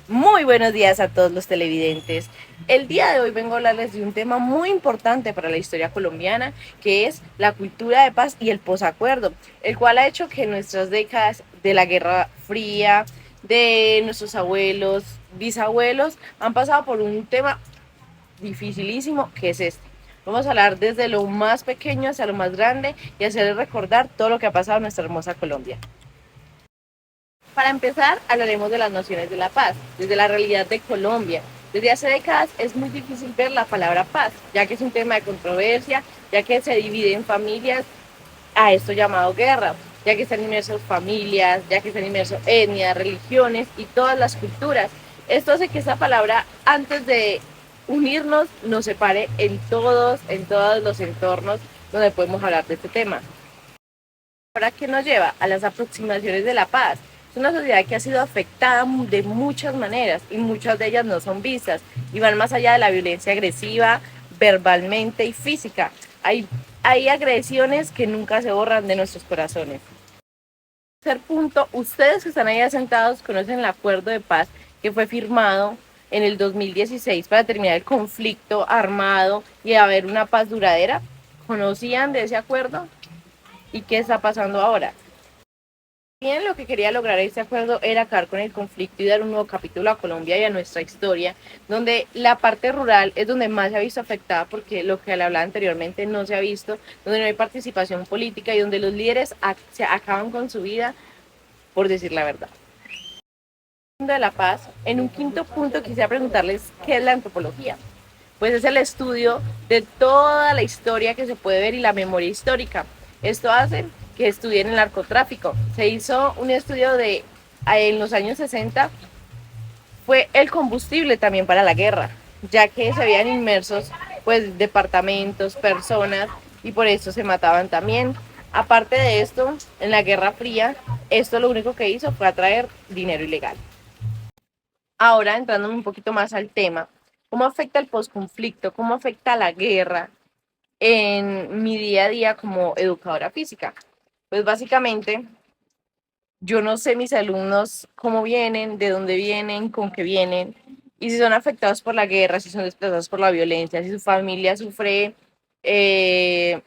Muy buenos días a todos los televidentes. El día de hoy vengo a hablarles de un tema muy importante para la historia colombiana, que es la cultura de paz y el posacuerdo, el cual ha hecho que nuestras décadas de la Guerra Fría, de nuestros abuelos, bisabuelos, han pasado por un tema dificilísimo que es este. Vamos a hablar desde lo más pequeño hasta lo más grande y hacerles recordar todo lo que ha pasado en nuestra hermosa Colombia. Para empezar, hablaremos de las nociones de la paz, desde la realidad de Colombia. Desde hace décadas es muy difícil ver la palabra paz, ya que es un tema de controversia, ya que se divide en familias a esto llamado guerra, ya que están inmersos familias, ya que están inmersos etnias, religiones y todas las culturas. Esto hace que esta palabra, antes de unirnos, nos separe en todos los entornos donde podemos hablar de este tema. Ahora, ¿qué nos lleva? A las aproximaciones de la paz. Es una sociedad que ha sido afectada de muchas maneras y muchas de ellas no son vistas y van más allá de la violencia agresiva, verbalmente y física. Hay agresiones que nunca se borran de nuestros corazones. Tercer punto, ustedes que están ahí sentados conocen el acuerdo de paz que fue firmado en el 2016 para terminar el conflicto armado y haber una paz duradera. ¿Conocían de ese acuerdo? ¿Y qué está pasando ahora? Bien, lo que quería lograr este acuerdo era acabar con el conflicto y dar un nuevo capítulo a Colombia y a nuestra historia, donde la parte rural es donde más se ha visto afectada porque lo que le hablaba anteriormente no se ha visto, donde no hay participación política y donde los líderes se acaban con su vida por decir la verdad. De la paz, en un quinto punto quisiera preguntarles qué es la antropología. Pues es el estudio de toda la historia que se puede ver y la memoria histórica. Esto hace que estudien el narcotráfico. Se hizo un estudio de en los años 60, fue el combustible también para la guerra, ya que se habían inmersos pues departamentos, personas y por eso se mataban también. Aparte de esto, en la Guerra Fría, esto lo único que hizo fue atraer dinero ilegal. Ahora, entrando un poquito más al tema, ¿cómo afecta el posconflicto? ¿Cómo afecta la guerra en mi día a día como educadora física? Pues básicamente, yo no sé mis alumnos cómo vienen, de dónde vienen, con qué vienen, y si son afectados por la guerra, si son desplazados por la violencia, si su familia sufre eh,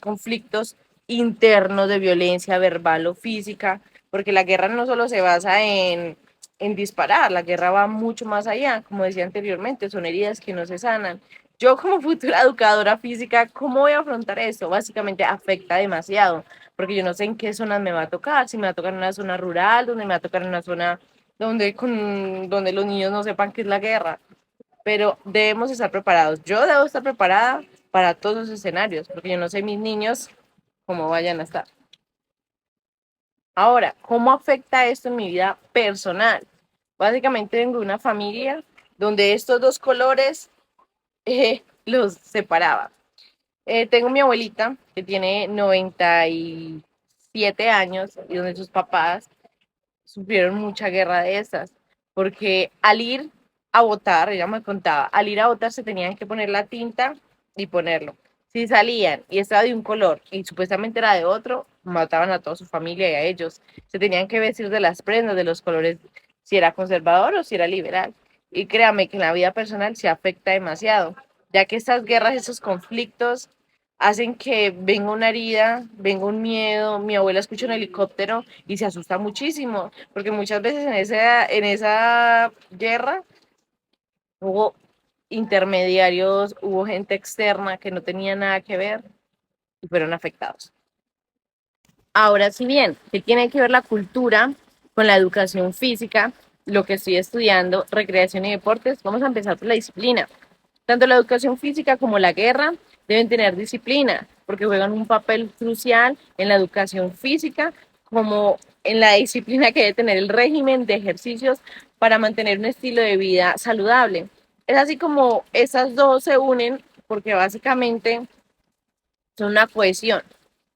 conflictos internos de violencia verbal o física, porque la guerra no solo se basa en disparar, la guerra va mucho más allá, como decía anteriormente, son heridas que no se sanan. Yo como futura educadora física, ¿cómo voy a afrontar esto? Básicamente afecta demasiado, porque yo no sé en qué zonas me va a tocar, si me va a tocar en una zona rural, donde me va a tocar en una zona donde los niños no sepan qué es la guerra, pero debemos estar preparados. Yo debo estar preparada para todos los escenarios, porque yo no sé mis niños cómo vayan a estar. Ahora, ¿cómo afecta esto en mi vida personal? Básicamente vengo de una familia donde estos dos colores los separaba. Tengo mi abuelita que tiene 97 años y donde sus papás sufrieron mucha guerra de estas, porque al ir a votar, ella me contaba, al ir a votar se tenían que poner la tinta y ponerlo. Si salían y estaba de un color y supuestamente era de otro, mataban a toda su familia y a ellos. Se tenían que vestir de las prendas, de los colores, si era conservador o si era liberal. Y créame que en la vida personal se afecta demasiado, ya que estas guerras, estos conflictos hacen que venga una herida, venga un miedo. Mi abuela escucha un helicóptero y se asusta muchísimo, porque muchas veces en esa guerra hubo intermediarios, hubo gente externa que no tenía nada que ver y fueron afectados. Ahora, si bien, ¿qué tiene que ver la cultura con la educación física? Lo que estoy estudiando, recreación y deportes, vamos a empezar por la disciplina. Tanto la educación física como la guerra deben tener disciplina, porque juegan un papel crucial en la educación física, como en la disciplina que debe tener el régimen de ejercicios para mantener un estilo de vida saludable. Es así como esas dos se unen, porque básicamente son una cohesión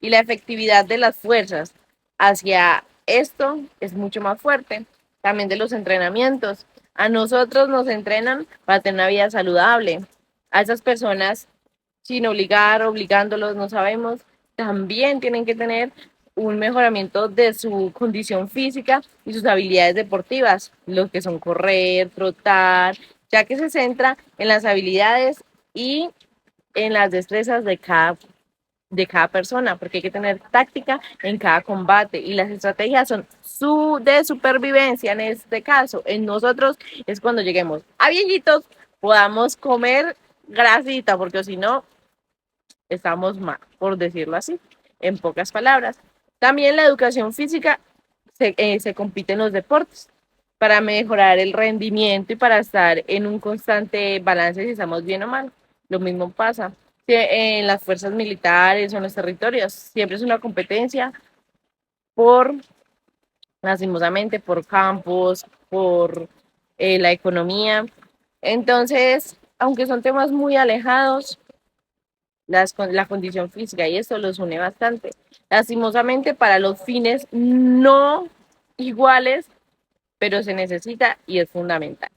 y la efectividad de las fuerzas hacia esto es mucho más fuerte. También de los entrenamientos. A nosotros nos entrenan para tener una vida saludable. A esas personas, sin obligar, obligándolos, no sabemos, también tienen que tener un mejoramiento de su condición física y sus habilidades deportivas, lo que son correr, trotar, ya que se centra en las habilidades y en las destrezas de cada persona, porque hay que tener táctica en cada combate y las estrategias son de supervivencia en este caso. En nosotros es cuando lleguemos a viejitos podamos comer grasita, porque si no, estamos mal, por decirlo así, en pocas palabras. También la educación física se compite en los deportes para mejorar el rendimiento y para estar en un constante balance si estamos bien o mal. Lo mismo pasa en las fuerzas militares o en los territorios. Siempre es una competencia por, lastimosamente, por campos, por la economía. Entonces, aunque son temas muy alejados, la condición física y esto los une bastante. Lastimosamente para los fines no iguales, pero se necesita y es fundamental.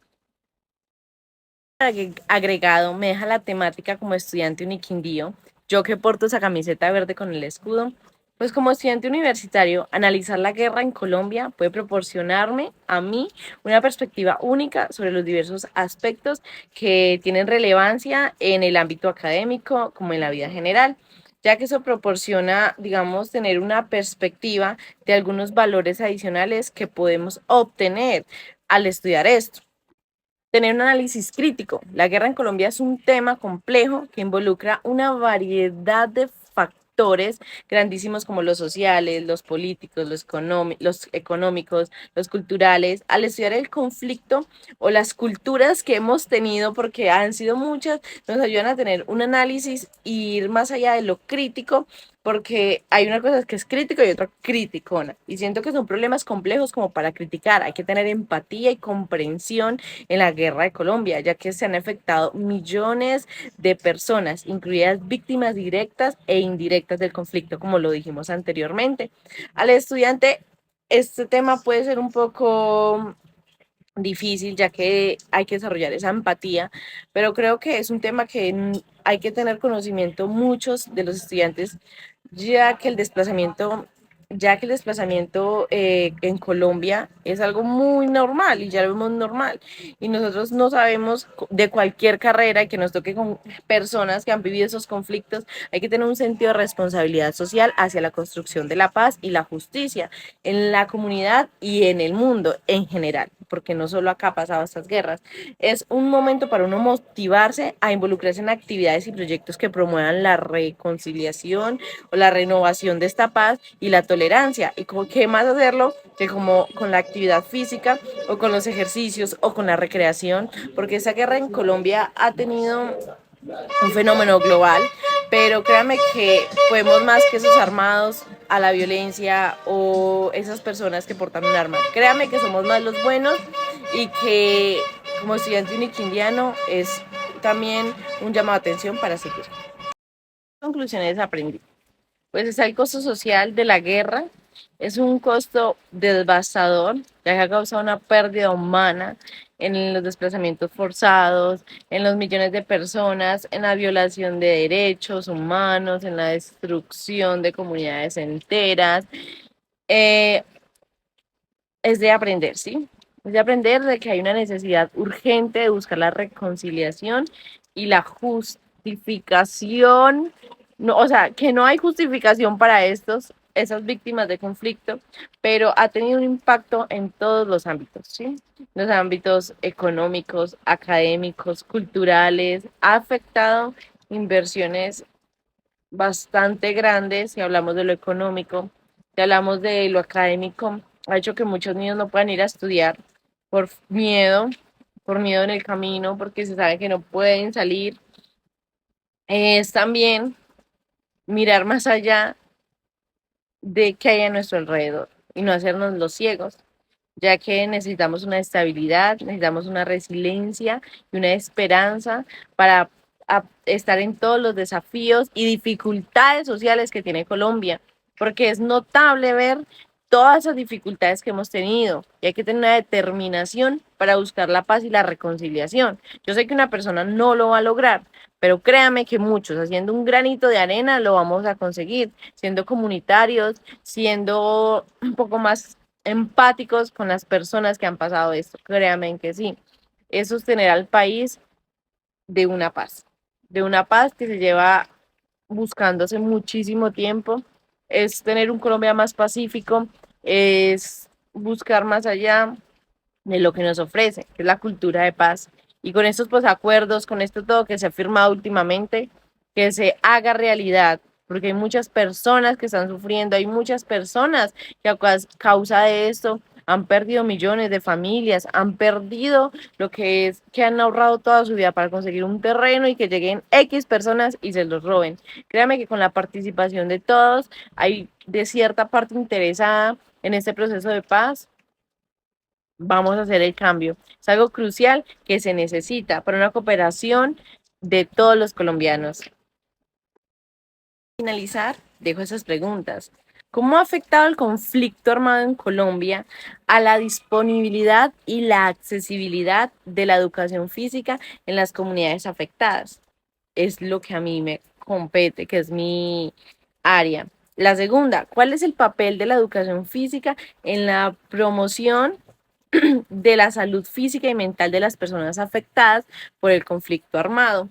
Agregado me deja la temática como estudiante uniquindío, yo que porto esa camiseta verde con el escudo, pues como estudiante universitario, analizar la guerra en Colombia puede proporcionarme a mí una perspectiva única sobre los diversos aspectos que tienen relevancia en el ámbito académico como en la vida general, ya que eso proporciona, digamos, tener una perspectiva de algunos valores adicionales que podemos obtener al estudiar esto. Tener un análisis crítico. La guerra en Colombia es un tema complejo que involucra una variedad de factores grandísimos como los sociales, los políticos, los económicos, los culturales. Al estudiar el conflicto o las culturas que hemos tenido, porque han sido muchas, nos ayudan a tener un análisis e ir más allá de lo crítico, porque hay una cosa que es crítico y otra criticona. Y siento que son problemas complejos como para criticar. Hay que tener empatía y comprensión en la guerra de Colombia, ya que se han afectado millones de personas, incluidas víctimas directas e indirectas del conflicto, como lo dijimos anteriormente. Al estudiante, este tema puede ser un poco difícil, ya que hay que desarrollar esa empatía, pero creo que es un tema que hay que tener conocimiento muchos de los estudiantes, ya que el desplazamiento en Colombia es algo muy normal y ya lo vemos normal. Y nosotros no sabemos de cualquier carrera y que nos toque con personas que han vivido esos conflictos. Hay que tener un sentido de responsabilidad social hacia la construcción de la paz y la justicia en la comunidad y en el mundo en general, porque no solo acá ha pasado estas guerras. Es un momento para uno motivarse a involucrarse en actividades y proyectos que promuevan la reconciliación o la renovación de esta paz y la tolerancia. ¿Y qué más hacerlo que como con la actividad física o con los ejercicios o con la recreación? Porque esa guerra en Colombia ha tenido un fenómeno global, pero créanme que podemos más que esos armados a la violencia o esas personas que portan un arma. Créanme que somos más los buenos y que como estudiante uniquindiano es también un llamado de atención para seguir. Conclusiones aprendí. Pues es el costo social de la guerra, es un costo devastador, ya que ha causado una pérdida humana en los desplazamientos forzados, en los millones de personas, en la violación de derechos humanos, en la destrucción de comunidades enteras. Eh, es de aprender, ¿sí? Es de aprender de que hay una necesidad urgente de buscar la reconciliación y la justificación, no, o sea, que no hay justificación para esas víctimas de conflicto, pero ha tenido un impacto en todos los ámbitos, ¿sí? Los ámbitos económicos, académicos, culturales, ha afectado inversiones bastante grandes, si hablamos de lo económico, si hablamos de lo académico, ha hecho que muchos niños no puedan ir a estudiar por miedo, por miedo en el camino, porque se sabe que no pueden salir. Es también mirar más allá de qué hay a nuestro alrededor y no hacernos los ciegos, ya que necesitamos una estabilidad, necesitamos una resiliencia y una esperanza para estar en todos los desafíos y dificultades sociales que tiene Colombia, porque es notable ver todas esas dificultades que hemos tenido y hay que tener una determinación para buscar la paz y la reconciliación. Yo sé que una persona no lo va a lograr, pero créame que muchos, haciendo un granito de arena, lo vamos a conseguir, siendo comunitarios, siendo un poco más empáticos con las personas que han pasado esto. Créanme que sí, es sostener al país de una paz que se lleva buscándose muchísimo tiempo, es tener un Colombia más pacífico, es buscar más allá de lo que nos ofrece, que es la cultura de paz. Y con estos pues acuerdos, con esto todo que se ha firmado últimamente, que se haga realidad, porque hay muchas personas que están sufriendo, hay muchas personas que a causa de esto han perdido millones de familias, han perdido lo que es que han ahorrado toda su vida para conseguir un terreno y que lleguen X personas y se los roben. Créame que con la participación de todos, hay de cierta parte interesada en este proceso de paz, vamos a hacer el cambio. Es algo crucial que se necesita para una cooperación de todos los colombianos. Para finalizar, dejo esas preguntas. ¿Cómo ha afectado el conflicto armado en Colombia a la disponibilidad y la accesibilidad de la educación física en las comunidades afectadas? Es lo que a mí me compete, que es mi área. La segunda, ¿cuál es el papel de la educación física en la promoción de la salud física y mental de las personas afectadas por el conflicto armado,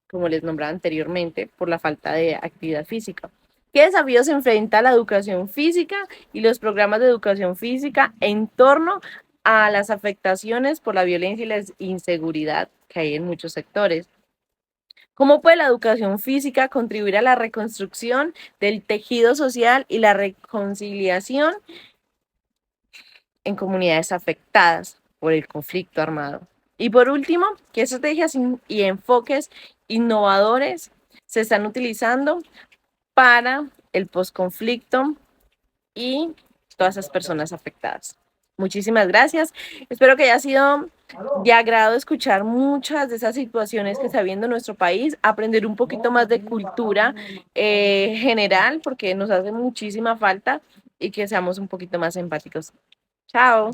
como les nombraba anteriormente, por la falta de actividad física? ¿Qué desafíos enfrenta la educación física y los programas de educación física en torno a las afectaciones por la violencia y la inseguridad que hay en muchos sectores? ¿Cómo puede la educación física contribuir a la reconstrucción del tejido social y la reconciliación en comunidades afectadas por el conflicto armado? Y por último, ¿qué estrategias y enfoques innovadores se están utilizando para el posconflicto y todas esas personas afectadas? Muchísimas gracias. Espero que haya sido de agrado escuchar muchas de esas situaciones que está viendo en nuestro país, aprender un poquito más de cultura general, porque nos hace muchísima falta, y que seamos un poquito más empáticos. Chao.